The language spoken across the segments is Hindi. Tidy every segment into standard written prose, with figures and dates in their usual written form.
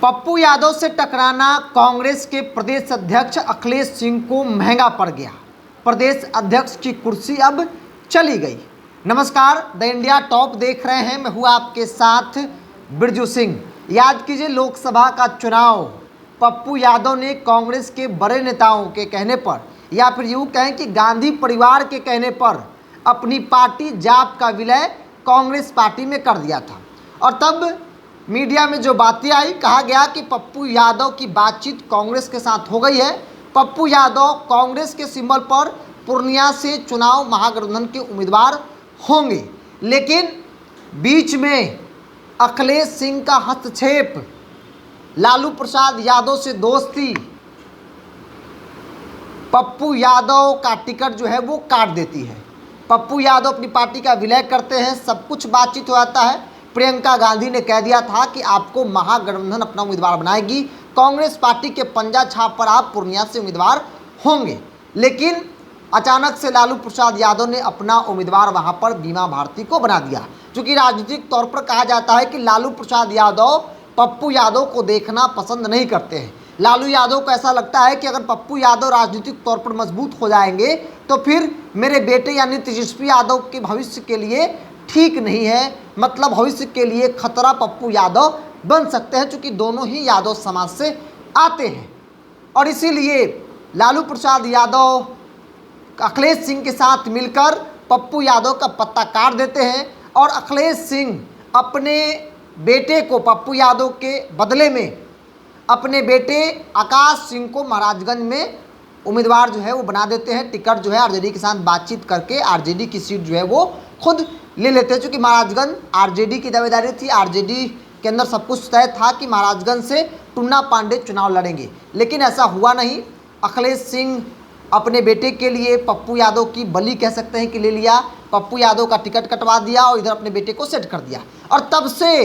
पप्पू यादव से टकराना कांग्रेस के प्रदेश अध्यक्ष अखिलेश सिंह को महंगा पड़ गया। प्रदेश अध्यक्ष की कुर्सी अब चली गई। नमस्कार, द इंडिया टॉप देख रहे हैं। मैं हूं आपके साथ बिरजू सिंह। याद कीजिए, लोकसभा का चुनाव पप्पू यादव ने कांग्रेस के बड़े नेताओं के कहने पर, या फिर यूँ कहें कि गांधी परिवार के कहने पर, अपनी पार्टी जाप का विलय कांग्रेस पार्टी में कर दिया था। और तब मीडिया में जो बातें आई, कहा गया कि पप्पू यादव की बातचीत कांग्रेस के साथ हो गई है। पप्पू यादव कांग्रेस के सिंबल पर पूर्णिया से चुनाव महागठबंधन के उम्मीदवार होंगे। लेकिन बीच में अखिलेश सिंह का हस्तक्षेप, लालू प्रसाद यादव से दोस्ती, पप्पू यादव का टिकट जो है वो काट देती है। पप्पू यादव अपनी पार्टी का विलय करते हैं, सब कुछ बातचीत हो जाता है। प्रियंका गांधी ने कह दिया था कि आपको महागठबंधन अपना उम्मीदवार बनाएगी, कांग्रेस पार्टी के पंजा छाप पर आप पूर्णिया से उम्मीदवार होंगे। लेकिन अचानक से लालू प्रसाद यादव ने अपना उम्मीदवार वहां पर बीमा भारती को बना दिया। क्योंकि राजनीतिक तौर पर कहा जाता है कि लालू प्रसाद यादव पप्पू यादव को देखना पसंद नहीं करते हैं। लालू यादव को ऐसा लगता है कि अगर पप्पू यादव राजनीतिक तौर पर मजबूत हो जाएंगे तो फिर मेरे बेटे यानी तेजस्वी यादव के भविष्य के लिए ठीक नहीं है, मतलब भविष्य के लिए खतरा पप्पू यादव बन सकते हैं, क्योंकि दोनों ही यादव समाज से आते हैं। और इसीलिए लालू प्रसाद यादव अखिलेश सिंह के साथ मिलकर पप्पू यादव का पत्ता काट देते हैं। और अखिलेश सिंह अपने बेटे को, पप्पू यादव के बदले में अपने बेटे आकाश सिंह को महाराजगंज में उम्मीदवार जो है वो बना देते हैं। टिकट जो है आरजेडी के साथ बातचीत करके आरजेडी की सीट जो है वो खुद ले लेते हैं। चूँकि महाराजगंज आरजेडी की दावेदारी थी, आरजेडी के अंदर सब कुछ तय था कि महाराजगंज से टुन्ना पांडे चुनाव लड़ेंगे। लेकिन ऐसा हुआ नहीं। अखिलेश सिंह अपने बेटे के लिए पप्पू यादव की बलि कह सकते हैं कि ले लिया। पप्पू यादव का टिकट कटवा दिया और इधर अपने बेटे को सेट कर दिया। और तब से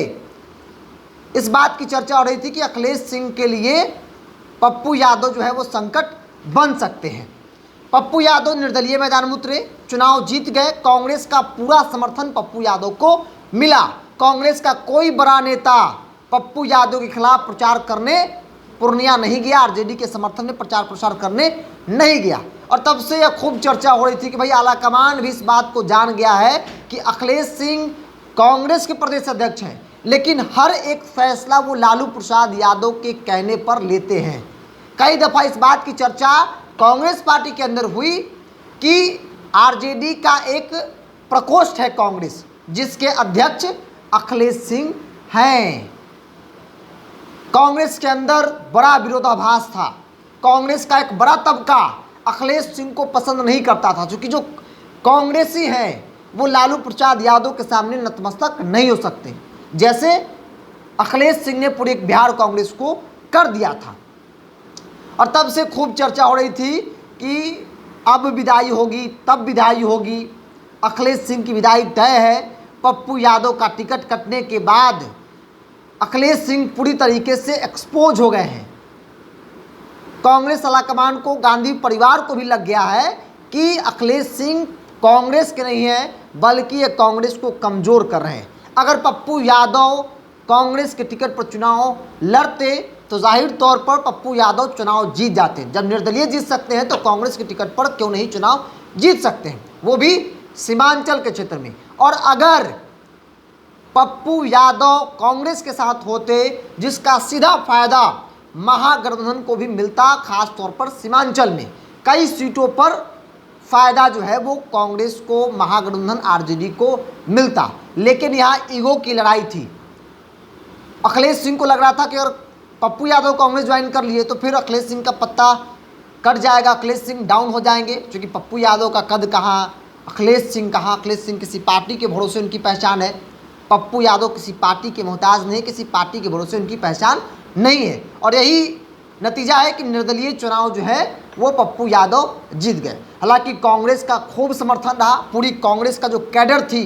इस बात की चर्चा हो रही थी कि अखिलेश सिंह के लिए पप्पू यादव जो है वो संकट बन सकते हैं। पप्पू यादव निर्दलीय मैदान में उतरे, चुनाव जीत गए। कांग्रेस का पूरा समर्थन पप्पू यादव को मिला। कांग्रेस का कोई बड़ा नेता पप्पू यादव के खिलाफ प्रचार करने पूर्णिया नहीं गया, आरजेडी के समर्थन में प्रचार प्रसार करने नहीं गया। और तब से यह खूब चर्चा हो रही थी कि भाई आलाकमान भी इस बात को जान गया है कि अखिलेश सिंह कांग्रेस के प्रदेश अध्यक्ष हैं, लेकिन हर एक फैसला वो लालू प्रसाद यादव के कहने पर लेते हैं। कई दफ़ा इस बात की चर्चा कांग्रेस पार्टी के अंदर हुई कि आरजेडी का एक प्रकोष्ठ है कांग्रेस, जिसके अध्यक्ष अखिलेश सिंह हैं। कांग्रेस के अंदर बड़ा विरोधाभास था। कांग्रेस का एक बड़ा तबका अखिलेश सिंह को पसंद नहीं करता था, क्योंकि जो कांग्रेसी हैं वो लालू प्रसाद यादव के सामने नतमस्तक नहीं हो सकते, जैसे अखिलेश सिंह ने पूरे बिहार कांग्रेस को कर दिया था। और तब से खूब चर्चा हो रही थी कि अब विदाई होगी, तब विदाई होगी। अखिलेश सिंह की विदाई तय है। पप्पू यादव का टिकट कटने के बाद अखिलेश सिंह पूरी तरीके से एक्सपोज हो गए हैं। कांग्रेस आलाकमान को, गांधी परिवार को भी लग गया है कि अखिलेश सिंह कांग्रेस के नहीं हैं, बल्कि ये कांग्रेस को कमज़ोर कर रहे हैं। अगर पप्पू यादव कांग्रेस के टिकट पर चुनाव लड़ते तो जाहिर तौर पर पप्पू यादव चुनाव जीत जाते। जब निर्दलीय जीत सकते हैं तो कांग्रेस के टिकट पर क्यों नहीं चुनाव जीत सकते हैं, वो भी सीमांचल के क्षेत्र में। और अगर पप्पू यादव कांग्रेस के साथ होते, जिसका सीधा फायदा महागठबंधन को भी मिलता, खास तौर पर सीमांचल में कई सीटों पर फायदा जो है वो कांग्रेस को, महागठबंधन आरजेडी को मिलता। लेकिन यहाँ ईगो की लड़ाई थी। अखिलेश सिंह को लग रहा था कि अगर पप्पू यादव कांग्रेस ज्वाइन कर लिए तो फिर अखिलेश सिंह का पत्ता कट जाएगा, अखिलेश सिंह डाउन हो जाएंगे। क्योंकि पप्पू यादव का कद कहाँ, अखिलेश सिंह कहाँ। अखिलेश सिंह किसी पार्टी के भरोसे उनकी पहचान है, पप्पू यादव किसी पार्टी के मोहताज नहीं, किसी पार्टी के भरोसे उनकी पहचान नहीं है। और यही नतीजा है कि निर्दलीय चुनाव जो है वो पप्पू यादव जीत गए। हालांकि कांग्रेस का खूब समर्थन रहा। पूरी कांग्रेस का जो कैडर थी,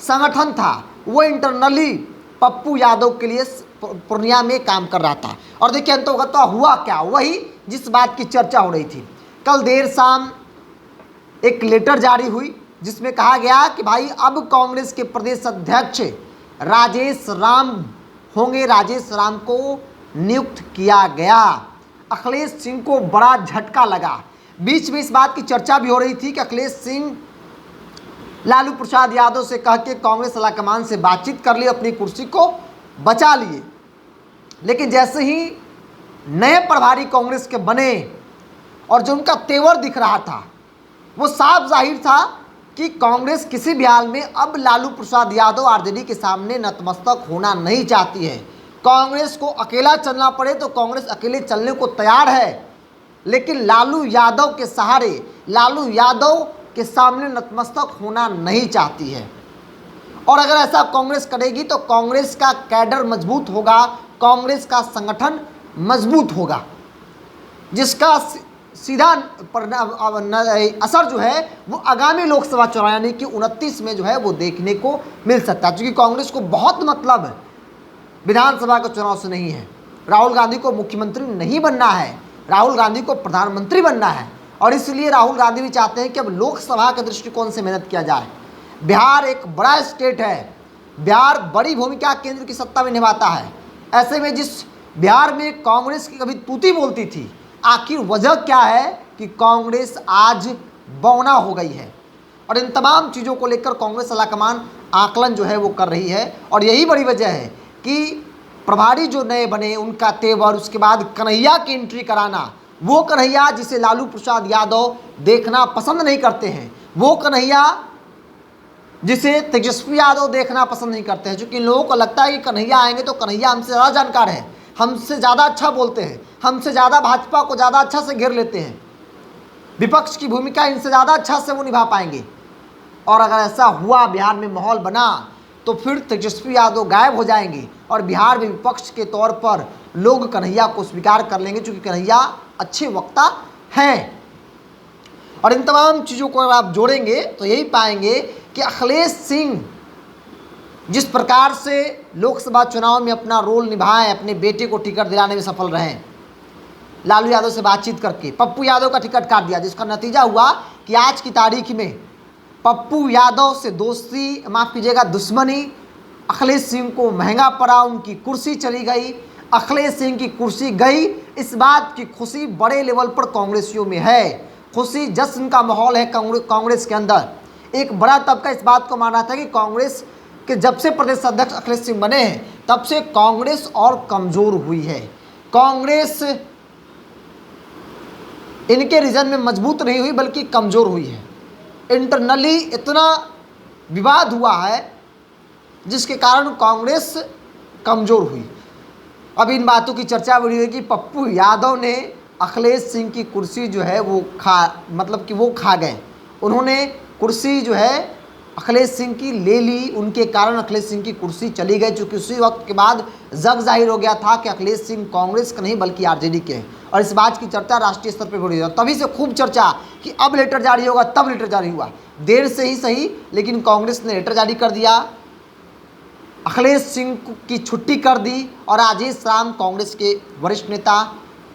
संगठन था, वो इंटरनली पप्पू यादव के लिए पूर्णिया में काम कर रहा था। और देखिए अंततः हुआ क्या, वही जिस बात की चर्चा हो रही थी। कल देर शाम एक लेटर जारी हुई जिसमें कहा गया कि भाई अब कांग्रेस के प्रदेश अध्यक्ष राजेश राम होंगे। राजेश राम को नियुक्त किया गया। अखिलेश सिंह को बड़ा झटका लगा। बीच में इस बात की चर्चा भी हो रही थी कि अखिलेश सिंह लालू प्रसाद यादव से कह के कांग्रेस आलाकमान से बातचीत कर ली, अपनी कुर्सी को बचा लिए। लेकिन जैसे ही नए प्रभारी कांग्रेस के बने और जो उनका तेवर दिख रहा था, वो साफ जाहिर था कि कांग्रेस किसी भी हाल में अब लालू प्रसाद यादव आरजेडी के सामने नतमस्तक होना नहीं चाहती है। कांग्रेस को अकेला चलना पड़े तो कांग्रेस अकेले चलने को तैयार है, लेकिन लालू यादव के सहारे, लालू यादव के सामने नतमस्तक होना नहीं चाहती है। और अगर ऐसा कांग्रेस करेगी तो कांग्रेस का कैडर मजबूत होगा, कांग्रेस का संगठन मजबूत होगा, जिसका सीधा असर जो है वो आगामी लोकसभा चुनाव यानी कि 29 में जो है वो देखने को मिल सकता है। क्योंकि कांग्रेस को बहुत मतलब विधानसभा के चुनाव से नहीं है। राहुल गांधी को मुख्यमंत्री नहीं बनना है, राहुल गांधी को प्रधानमंत्री बनना है। और इसलिए राहुल गांधी भी चाहते हैं कि अब लोकसभा के दृष्टिकोण से मेहनत किया जाए। बिहार एक बड़ा स्टेट है, बिहार बड़ी भूमिका केंद्र की सत्ता में निभाता है। ऐसे में जिस बिहार में कांग्रेस की कभी तूती बोलती थी, आखिर वजह क्या है कि कांग्रेस आज बौना हो गई है। और इन तमाम चीज़ों को लेकर कांग्रेस आलाकमान आकलन जो है वो कर रही है। और यही बड़ी वजह है कि प्रभारी जो नए बने उनका तेवर, उसके बाद कन्हैया की एंट्री कराना, वो कन्हैया जिसे लालू प्रसाद यादव देखना पसंद नहीं करते हैं, वो कन्हैया जिसे तेजस्वी यादव देखना पसंद नहीं करते हैं। क्योंकि इन लोगों को लगता है कि कन्हैया आएंगे तो कन्हैया हमसे ज़्यादा जानकार है, हमसे ज़्यादा अच्छा बोलते हैं, हमसे ज़्यादा भाजपा को ज़्यादा अच्छा से घेर लेते हैं, विपक्ष की भूमिका इनसे ज़्यादा अच्छा से वो निभा पाएंगे। और अगर ऐसा हुआ, बिहार में माहौल बना, तो फिर तेजस्वी यादव गायब हो जाएंगे और बिहार में विपक्ष के तौर पर लोग कन्हैया को स्वीकार कर लेंगे, क्योंकि कन्हैया अच्छे वक्ता हैं। और इन तमाम चीज़ों को अगर आप जोड़ेंगे तो यही पाएंगे कि अखिलेश सिंह जिस प्रकार से लोकसभा चुनाव में अपना रोल निभाएं, अपने बेटे को टिकट दिलाने में सफल रहे, लालू यादव से बातचीत करके पप्पू यादव का टिकट काट दिया, जिसका नतीजा हुआ कि आज की तारीख में पप्पू यादव से दोस्ती, माफ़ कीजिएगा दुश्मनी, अखिलेश सिंह को महंगा पड़ा, उनकी कुर्सी चली गई, अखिलेश सिंह की कुर्सी गई। इस बात की खुशी बड़े लेवल पर कांग्रेसियों में है, खुशी जश्न का माहौल है कांग्रेस के अंदर। एक बड़ा तबका इस बात को मान रहा था कि कांग्रेस के जब से प्रदेश अध्यक्ष अखिलेश सिंह बने हैं तब से कांग्रेस और कमज़ोर हुई है। कांग्रेस इनके रीजन में मजबूत नहीं हुई बल्कि कमज़ोर हुई है। इंटरनली इतना विवाद हुआ है जिसके कारण कांग्रेस कमज़ोर हुई। अब इन बातों की चर्चा बढ़ी है कि पप्पू यादव ने अखिलेश सिंह की कुर्सी जो है वो वो खा गए, उन्होंने कुर्सी जो है अखिलेश सिंह की ले ली, उनके कारण अखिलेश सिंह की कुर्सी चली गई। चूँकि उसी वक्त के बाद जग जाहिर हो गया था कि अखिलेश सिंह कांग्रेस के नहीं बल्कि आरजेडी के हैं। और इस बात की चर्चा राष्ट्रीय स्तर पर हो रही है। तभी से खूब चर्चा कि अब लेटर जारी होगा, तब लेटर जारी हुआ, देर से ही सही लेकिन कांग्रेस ने लेटर जारी कर दिया, अखिलेश सिंह की छुट्टी कर दी और राजेश राम कांग्रेस के वरिष्ठ नेता,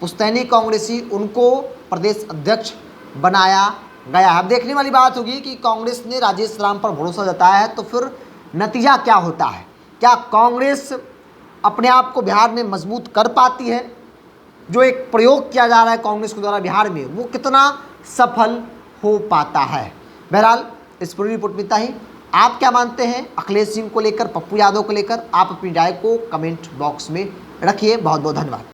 पुश्तैनी कांग्रेसी, उनको प्रदेश अध्यक्ष बनाया गया। अब देखने वाली बात होगी कि कांग्रेस ने राजेश राम पर भरोसा जताया है तो फिर नतीजा क्या होता है। क्या कांग्रेस अपने आप को बिहार में मजबूत कर पाती है? जो एक प्रयोग किया जा रहा है कांग्रेस के द्वारा बिहार में, वो कितना सफल हो पाता है? बहरहाल इस पूरी रिपोर्ट में इतना ही। आप क्या मानते हैं अखिलेश सिंह को लेकर, पप्पू यादव को लेकर? आप अपनी राय को कमेंट बॉक्स में रखिए। बहुत बहुत धन्यवाद।